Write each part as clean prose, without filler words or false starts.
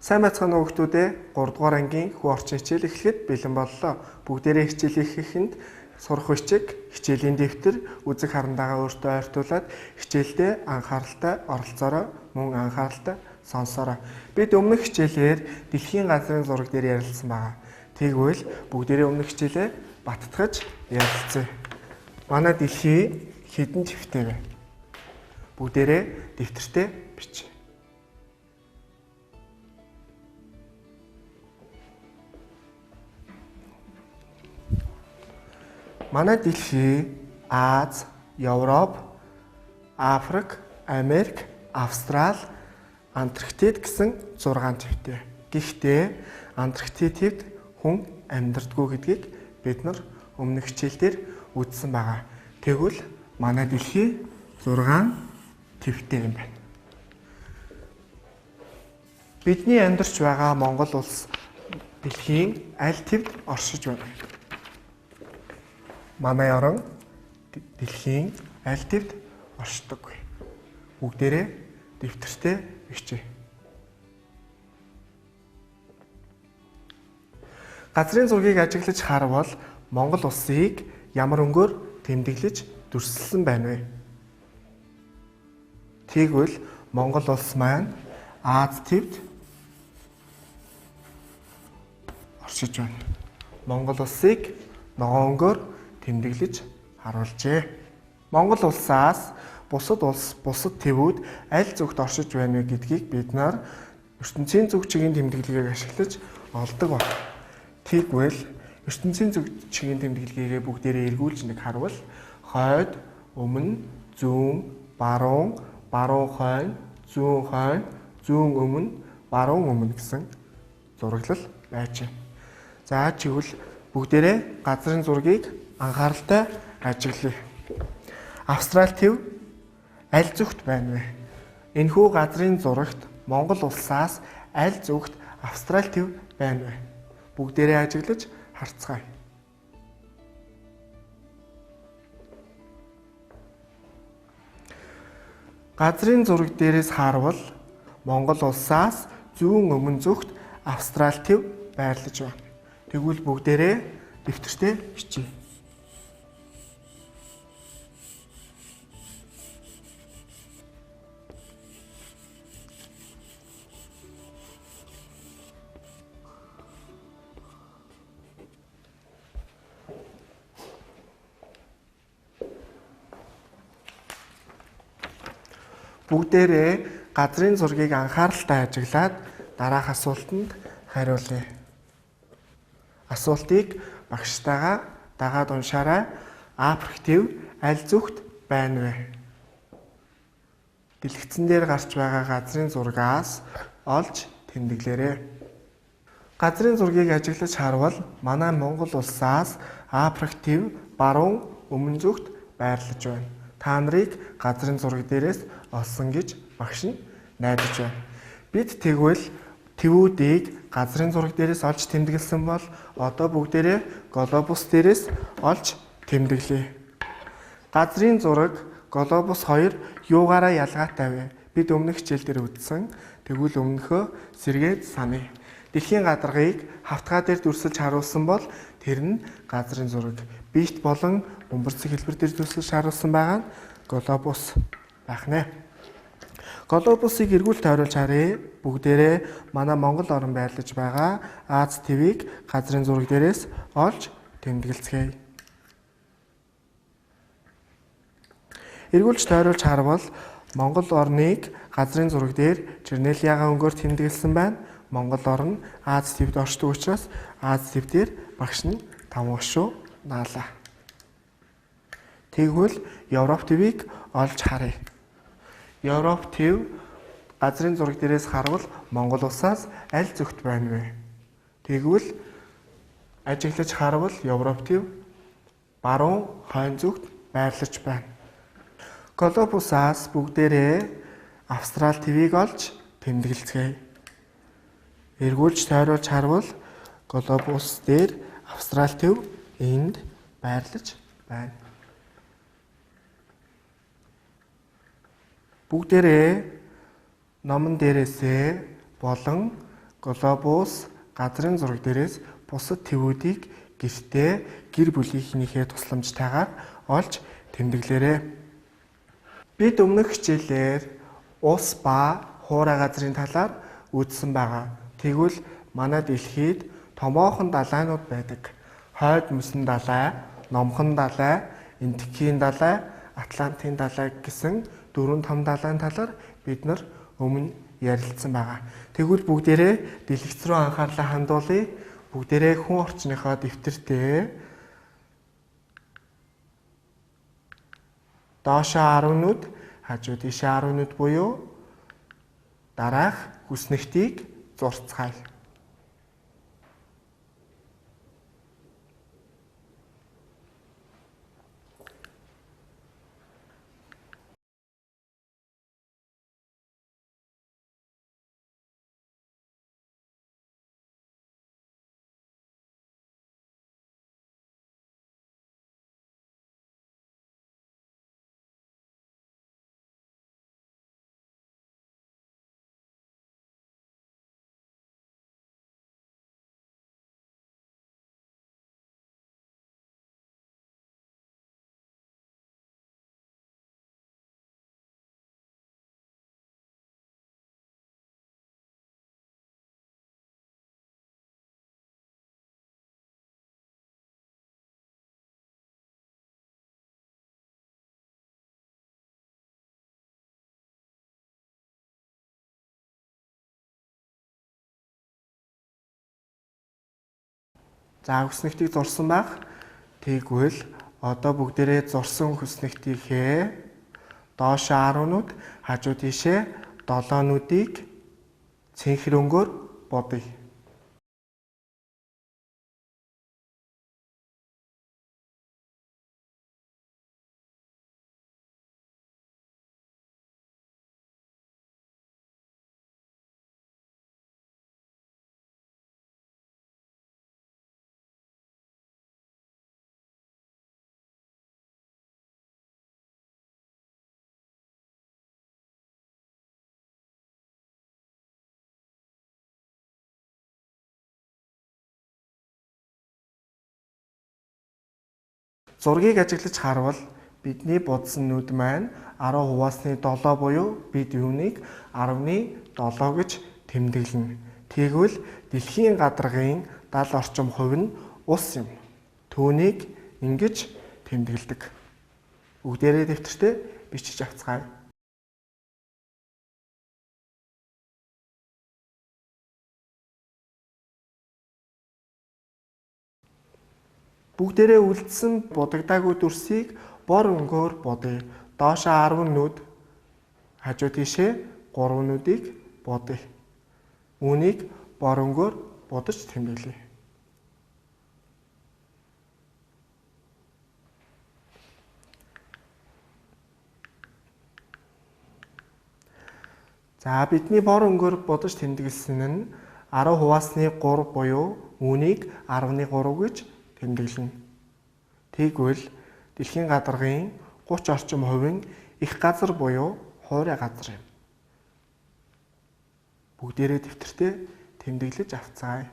Сайн байцгаана уу хүүхдүүдээ 3 дугаар ангийн хүү орчин хичээл эхлэхэд бэлэн боллоо. Бүгдээрээ хичээл хийхэд сурах бичиг, хичээлийн дэвтэр, үзэг харандаага өөртөө ойртуулад хичээлдээ анхааралтай оролцоорой, мөн анхааралтай сонсоорой. Бид өмнөх хичээлээр дэлхийн газрын зураг дээр ярилцсан байгаа. Тэгвэл бүгдээрээ өмнөх хичээлээ баттгаж ярилцъя. Манай дэлхий хэдэн твтэй вэ? Бүгдээрээ дэвтэртээ бичиж. Манай дэлхий Аз, Европ, Африк, Америк, Австрал, Антарктид гэсэн 6 твтэй. Гэхдээ Антарктидд хүн амьдардаггүй гэдгийг бид нар өмнөх хичээлдэр үзсэн байгаа. Тэгвэл манай дэлхий 6 твтэй юм байна. Бидний амьдарч байгаа Монгол улс дэлхийн аль твд оршиж байна? Манай орон дэлхийн аль твд оршдог вэ? Бүгдээрээ дэвтэртээ бичиж. Газрын зургийг ажиглаж харвал Монгол улсыг ямар өнгөөр тэмдэглэж дүрсэлсэн байна вэ? Тэгвэл Монгол улс маань Аз твд оршиж байна. Монгол улсыг ногоон өнгөөр тэмдэглэж харуулжээ. Монгол улсаас бусад улс, бусад твүүд аль зүгт оршиж байна вэ гэдгийг бид нар ертөнцийн зүг чигийн тэмдэглэгийг ашиглаж олдог байна. Тэгвэл ертөнцийн зүг чигийн тэмдэглэгээ бүгдээрээ эргүүлж нэг харвал хойд, өмнө, зүүн, баруун, баруун хойно, зүүн өмнө, баруун өмнө гэсэн зураглал байж байна. За тэгвэл бүгдээрээ газрын зургийг анхааралтай ажиглая. Австрали төв аль зүгт байна вэ? Энэхүү газрын зурагт Монгол улсаас аль зүгт Австрали төв байна вэ? Бүгдээрээ ажиглаж харцгаая. Газрын зураг дээрээс харвал Монгол улсаас зүүн өмнө зүгт Австрали төв байрлаж байна. Тэгвэл бүгдээрээ дэвтэртээ бичиж. Бүгдээрээ газрын зургийг анхааралтай ажиглаад дараах асуултанд хариулъя. Асуултыг багштайгаа дагаад уншаарай. Африк төв аль зүгт байна вэ? Дэлгэцэн дээр гарч байгаа газрын зургаас олж тэмдэглээрэй. Газрын зургийг ажиглаж харвал манай Монгол улсаас Африк төв баруун өмнө зүгт байрлаж байна. Та нарыг газрын зураг дээрээс олсон гэж багш нь найдаж байна. Бид тэгвэл твүүдийг газрын зураг дээрээс олж тэмдэглэсэн бол одоо бүгдээрээ глобус дээрээс олж тэмдэглэе. Газрын зураг, глобус хоёр юугаараа ялгаатай вэ? Бид өмнөх хичээл дээр үзсэн. Тэгвэл өмнөхөө сэргээд саная. Дэлхийн гадаргыг хавтгай дээр дүрсэлж харуулсан бол тэр нь газрын зураг. Бит болон бөмбөрцөг хэлбэр дээр дүрсэлж харуулсан байгаа нь глобус байх нэ. Глобусыг эргүүл тойруулж харъя. Бүгдээрээ манай Монгол орн байрлаж байгаа Аз твийг газрын зураг дээрээс олж тэмдэглэцгээе. Эргүүлж тойруулж харвал Монгол орныг газрын зураг дээр чернильяга өнгөөр тэмдэглэсэн байна. Монгол орн Аз твд оршдог учраас Аз тв дээр багш нь 5 гушуу наалаа. Тэгвэл Европ твийг олж харъя. Европ төв газрын зураг дээрээс харвал Монгол улсаас аль зүгт байна вэ? Тэгвэл ажиглаж харвал Европ төв баруун хойно зүгт байрлаж байна. Глобусаас бүгдээрээ Австрали твийг олж тэмдэглэцгээе. Эргүүлж тойруулж харвал глобус дээр Австрали төв энд байрлаж байна. Бүгдээрээ номон дээрээсээ болон Глобус газрын зураг дээрээс бусад твүүдийг гэртээ гэр бүлийнхнийхээ тусламжтайгаар олж тэмдэглээрэй. Бид өмнөх хичээлээр ус ба хуурай газрын талаар үзсэн байгаа. Тэгвэл манай дэлхийд томоохон далайнууд байдаг. Хойд мөсөн далай, номхон далай, энтхийн далай, Атлантын далай гэсэн 4 том далайн талаар бид нар өмнө ярилцсан байгаа. Тэгвэл бүгдээрээ дэлгэц рүү анхаарлаа хандуулъя. Бүгдээрээ хүн орчныхоо дэвтэртээ доошоо 10 нүд, хажуу тийшээ 10 нүд буюу дараах хүснэгтийг зурцгаая. За хүснэгтийг зурсан байх. Тэгвэл одоо бүгдээрээ зурсан хүснэгтийнхээ доошоо 10 нүд, хажуу тийшээ 7 нүдийг цэнхэр өнгөөр бодъё. Зургийг ажиглаж харвал бидний будсан нүд маань 10 хуваасны 7 буюу бид юуныг 10-7 гэж тэмдэглэнэ. Тэгвэл дэлхийн гадаргын 70 орчим хувь нь ус юм. Түүнийг ингэж тэмдэглэдэг. Бүгдээрээ дэвтэртээ бичиж авцгаая. Бүгдээрээ үлдсэн будагдаагүй дүрсийг бор өнгөөр бодъё. Доошоо 10 нүд, хажуу тийшээ 3 нүдийг бодъё. Үүнийг бор өнгөөр будаж тэмдэглэе. За бидний бор өнгөөр будаж тэмдэглэсэн нь 10 хуваасны 3 буюу үүнийг 10-ны 3 гэж тэмдэглэнэ. Тэгвэл дэлхийн гадаргын 30 орчим хувийн их газар буюу хуурай газар юм. Бүгдээрээ дэвтэртээ тэмдэглэж авцгаая.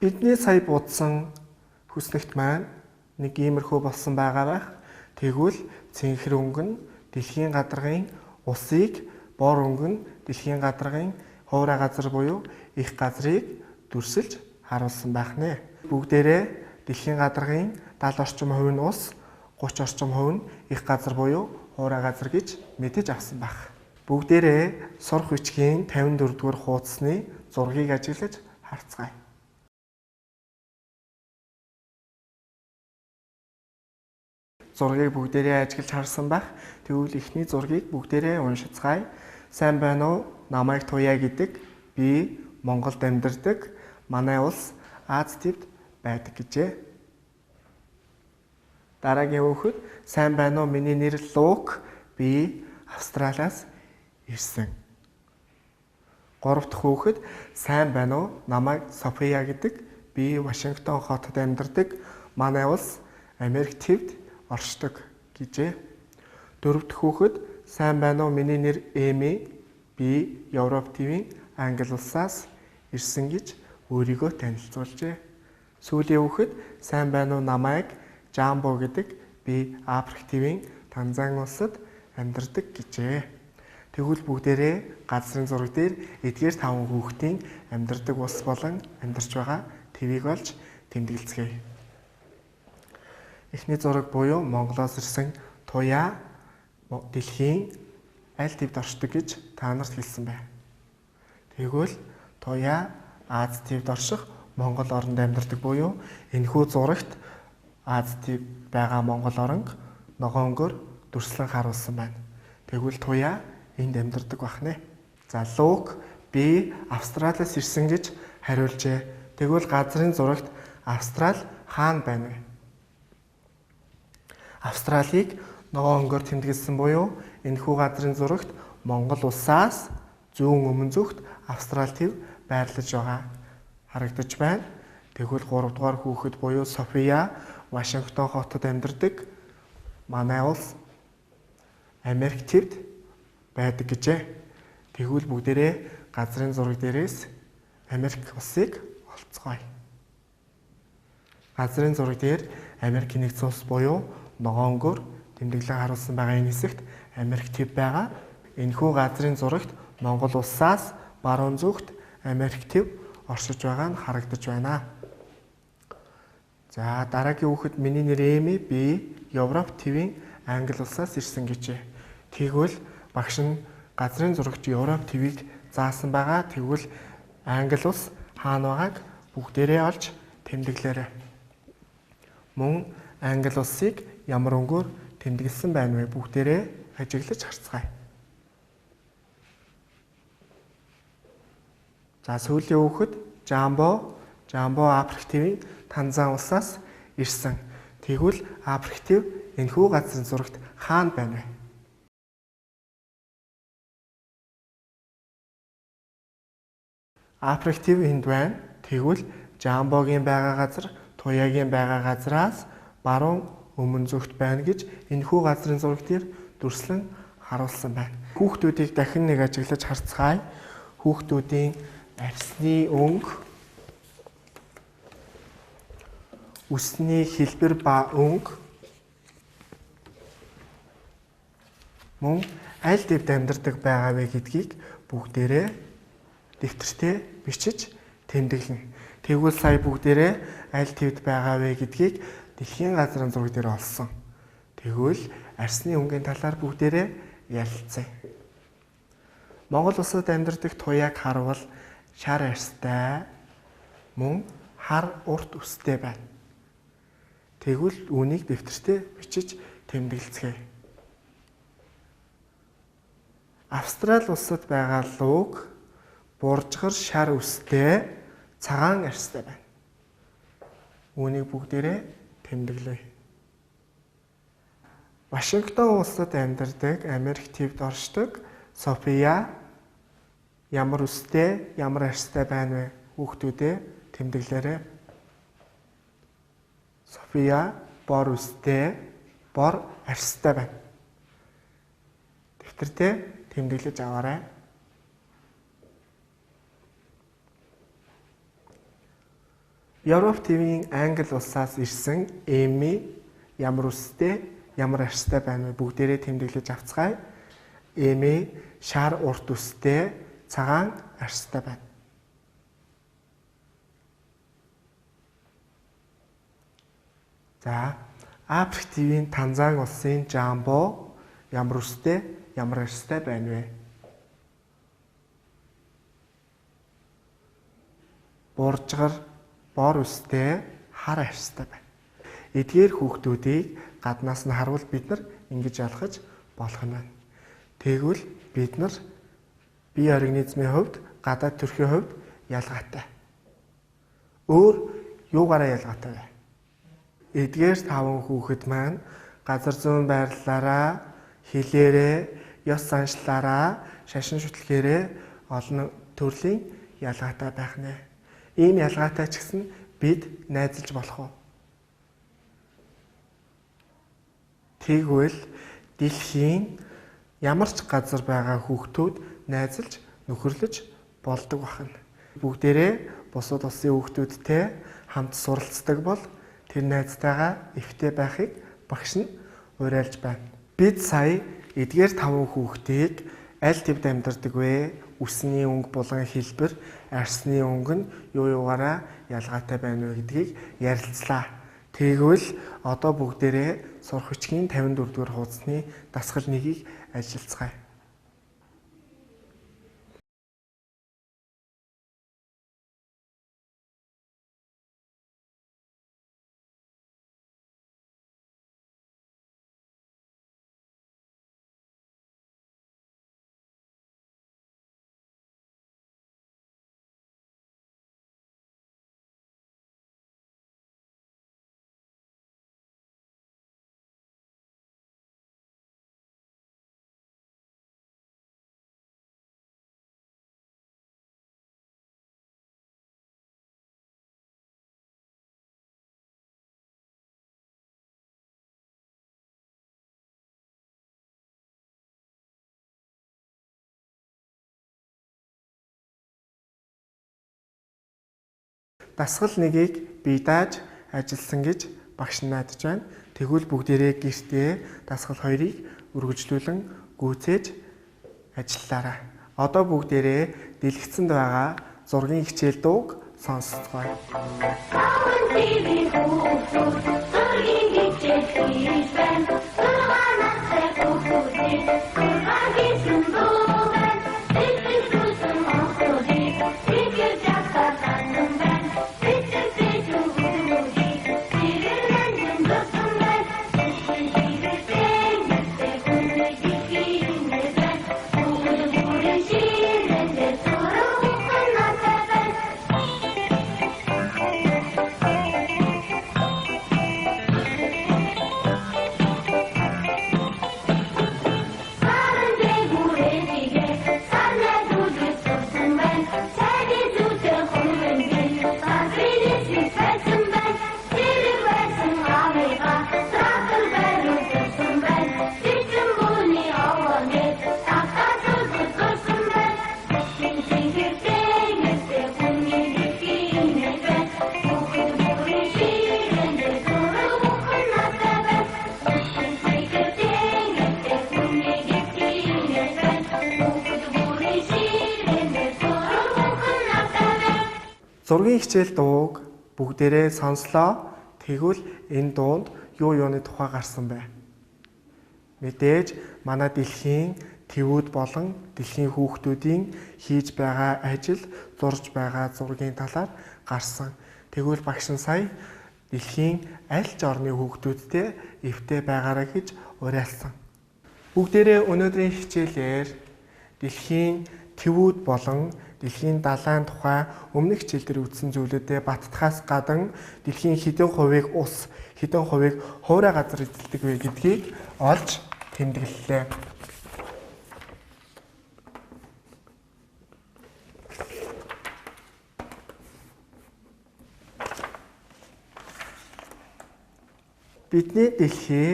Бидний сая будсан хүснэгт маань нэг иймэрхүү болсон байгаа байх. Тэгвэл цэнхэр өнгө нь дэлхийн гадаргын усыг, бор өнгө нь дэлхийн гадаргын хуурай газар буюу их газрыг дүрсэлж харуулсан байх нэ. Бүгдээрээ дэлхийн гадаргын 70 орчим хувь нь ус, 30 орчим хувь нь их газар буюу хуурай газар гэж мэдэж авсан байх. Бүгдээрээ сурах бичгийн 54 дугаар хуудасны зургийг ажиглаж харцгаая. Зургийг бүгдээрээ ажиглаж харсан байх. Тэгвэл эхний зургийг бүгдээрээ уншицгаая. Сайн байна уу? Намайг Туяа гэдэг. Би Монголд амьдардаг. Манай улс Аз тивд байдаг гэжээ. Дараагийн хүүхэд сайн байна уу? Миний нэр Лук. Би Австралиас ирсэн. 3 дахь хүүхэд сайн байна уу? Намайг София гэдэг. Би Вашингтон хотод амьдардаг. Манай улс Америк тивд оршдог гэжээ. 4 дахь хүүхэд сайн байна уу? Миний нэр Эми. Би Европ тивийн Англи улсаас ирсэн гэж өөрийгөө танилцуулжээ. Сүүлийн хүүхэд сайн байна уу? Намайг Жамбо гэдэг. Би Африк тивийн Танзани улсад амьдардаг гэжээ. Тэгвэл бүгдээрээ газрын зураг дээр эдгээр 5 хүүхдийн амьдардаг улс болон амьдарч байгаа твийг олж тэмдэглэцгээе. Эхний зураг буюу Монголоос ирсэн Туяа дэлхийн аль твд оршдог гэж та нарт хэлсэн байна. Тэгвэл Туяа Аз твд орших Монгол оронд амьдардаг буюу энэхүү зурагт Аз твд байгаа Монгол оронг ногоон өнгөөр дүрслэн харуулсан байна. Тэгвэл Туяа энд амьдардаг бахнэ. За Лук би Австралиас ирсэн гэж хариулжээ. Тэгвэл газрын зурагт Австрали хаана байна вэ? Австралийг ногоон өнгөөр тэмдэглэсэн буюу энэхүү газрын зурагт Монгол улсаас зүүн өмнө зүгт Австрали төв байрлаж байгаа харагдаж байна. Тэгвэл 3 дугаар хүүхэд буюу София Вашингтон хотод амьдардаг. Манай улс Америк тивд байдаг гэжээ. Тэгвэл бүгдээрээ газрын зураг дээрээс Америк улсыг олцгоё. Газрын зураг дээр Америкийн нэгдсэн улс буюу ногоон өнгөөр тэмдэглэн харуулсан байгаа энэ хэсэгт Америк тив байгаа. Энэхүү газрын зурагт Монгол улсаас баруун зүгт Америк тив оршиж байгаа нь харагдаж байна. За дараагийн хүүхэд миний нэр Эми. Би Европ тивийн Англи улсаас ирсэн гэжээ. Тэгвэл багш нь газрын зурагт Европ твийг заасан байгаа. Тэгвэл Англи улс хаана байгааг бүгдээрээ олж тэмдэглээрэй. Мөн Англи улсыг ямар өнгөөр тэмдэглэсэн байна вэ? Бүгдээрээ ажиглаж харцгаая. За сүүлийн хүүхэд Жамбо Африк тивийн Танзани улсаас ирсэн. Тэгвэл Африк тив энэхүү газрын зурагт хаана байна вэ? Африк тив энд байна. Тэгвэл Жамбогийн байгаа газар Туяагийн байгаа газраас баруун өмнө зүгт байна гэж энэхүү газрын зураг дээр дүрслэн харуулсан байна. Хүүхдүүдийг дахин нэг ажиглаж харцгаая. Хүүхдүүдийн арсны өнгө, үсний хэлбэр ба өнгө мөн аль твд амьдардаг байгаа вэ гэдгийг бүгдээрээ дэвтэртээ бичиж тэмдэглэнэ. Тэгвэл сая бүгдээрээ аль твд байгаа вэ гэдгийг дэлхийн газрын зураг дээр олсон. Тэгвэл арсны өнгийн талаар бүгдээрээ ярилцъя. Монгол улсад амьдардаг Туяаг харвал шар арстай мөн хар урт үстэй байна. Тэгвэл үүнийг дэвтэртээ бичиж тэмдэглэцгээе. Австрали улсад байгаа Лук буржгар шар үстэй цагаан арстай байна. Үүнийг бүгдээрээ тэмдэглэе. Вашингтон улсад амьдардаг Америк тивд оршдог София ямар үстэй, ямар арстай байна вэ? Хүүхдүүдээ тэмдэглээрэй. София бор үстэй, бор арстай байна. Дэвтэртээ тэмдэглэж аваарай. Европ тивийн Англи улсаас ирсэн Эми ямар үстэй, ямар арстай байна вэ? Бүгдээрээ тэмдэглэж авцгаая. Эми шар урт үстэй, цагаан арстай байна. За, Африк тивийн Танзани улсын Жамбо ямар үстэй, ямар арстай байна вэ? Буржгар бор үстэй, хар арстай байна. Эдгээр хүүхдүүдийг гаднаас нь харвал бид нар ингэж ялгаж болох юм байна. Тэгвэл бид нар бие организмын хувьд, гадаад төрхийн хувьд ялгаатай. Өөр юугаараа ялгаатай вэ? Эдгээр 5 хүүхэд маань газар зүүн байрлалаараа, хилээрээ, ёс заншлаараа, шашин шүтлгээрээ олон төрлийн ялгаатай байх нэ. Ийм ялгаатай ч гэсэн бид найзалж болох уу? Тэгвэл дэлхийн ямар ч газар байгаа хүүхдүүд найзалж нөхөрлөж болдог бахна. Бүгдээрээ бусад улсын хүүхдүүдтэй хамт суралцдаг бол тэр найзтайгаа эвтэй байхыг багш нь уриалж байна. Бид сая эдгээр 5 хүүхдийг аль тэвд амьдардаг вэ? Үсний өнгө булган хэлбэр, арсны өнгө нь юу юугаараа ялгаатай байна вэ гэдгийг ярилцлаа. Тэгвэл одоо бүгдээрээ сурах хүчгийн 54 дугаар хуудасны дасгал 1-ийг ажиллацгаая. Дасгал 1-ийг бие дааж ажилласан гэж багш нь найдаж байна. Тэгвэл бүгдээрээ гэртээ дасгал 2-ыг үргэлжлүүлэн гүйцээж ажиллаарай. Одоо бүгдээрээ дэлгэцэнд байгаа зургийн хичээл дууг сонсцгоё. Зургийн хичээл дууг бүгдээрээ сонслоо. Тэгвэл энэ дуунд юуны тухай гарсан бэ? Мэдээж манай дэлхийн твүүд болон дэлхийн хүүхдүүдийн хийж байгаа ажил, зурж байгаа зургийн талаар гарсан. Тэгвэл багш нь сая дэлхийн аль ч орны хүүхдүүдтэй эвтэй байгаарай гэж уриалсан. Бүгдээрээ өнөөдрийн хичээлээр дэлхийн твүүд болон дэлхийн далайн тухай өмнөх хичээлдэр үзсэн зүйлүүдэд баттахаас гадна дэлхийн хэдэн хувийг ус, хэдэн хувийг хуурай газар эзэлдэг вэ гэдгийг олж тэмдэглэлээ. Бидний дэлхий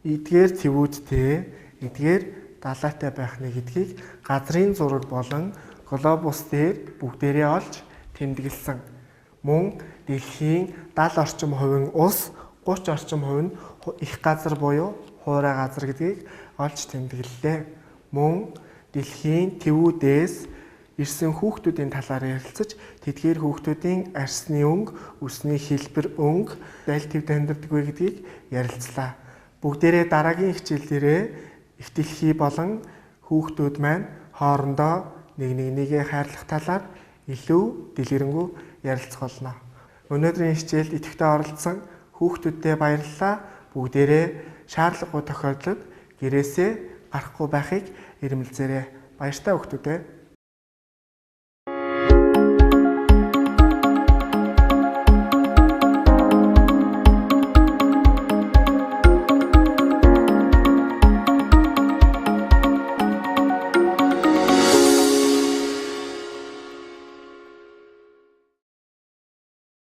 эдгээр твүүдтэй, эдгээр далайтай байх нэ гэдгийг газрын зураг болон глобус дээр бүгдээрээ олж тэмдэглэсэн. Мөн дэлхийн 70 орчим хувийн ус, 30 орчим хувь нь их газар буюу хуурай газар гэдгийг олж тэмдэглэлээ. Мөн дэлхийн твүүдээс ирсэн хүүхдүүдийн талаар ярилцаж, тэдгээр хүүхдүүдийн арсны өнгө, үсний хэлбэр өнгө аль тэвд амьдардаг вэ гэдгийг ярилцлаа. Бүгдээрээ дараагийн хичээлдээ их дэлхий болон хүүхдүүд маань хоорондоо нэгээ хайрлах талаар илүү дэлгэрэнгүй ярилцах болно. Өнөөдрийн хичээлд идэвхтэй оролцсон хүүхдүүдтэй баярлалаа. Бүгдээрээ шаардлагагүй тохиолдолд гэрээсээ гарахгүй байхыг эрмэлзээрэй. Баяртай хүүхдүүдээ.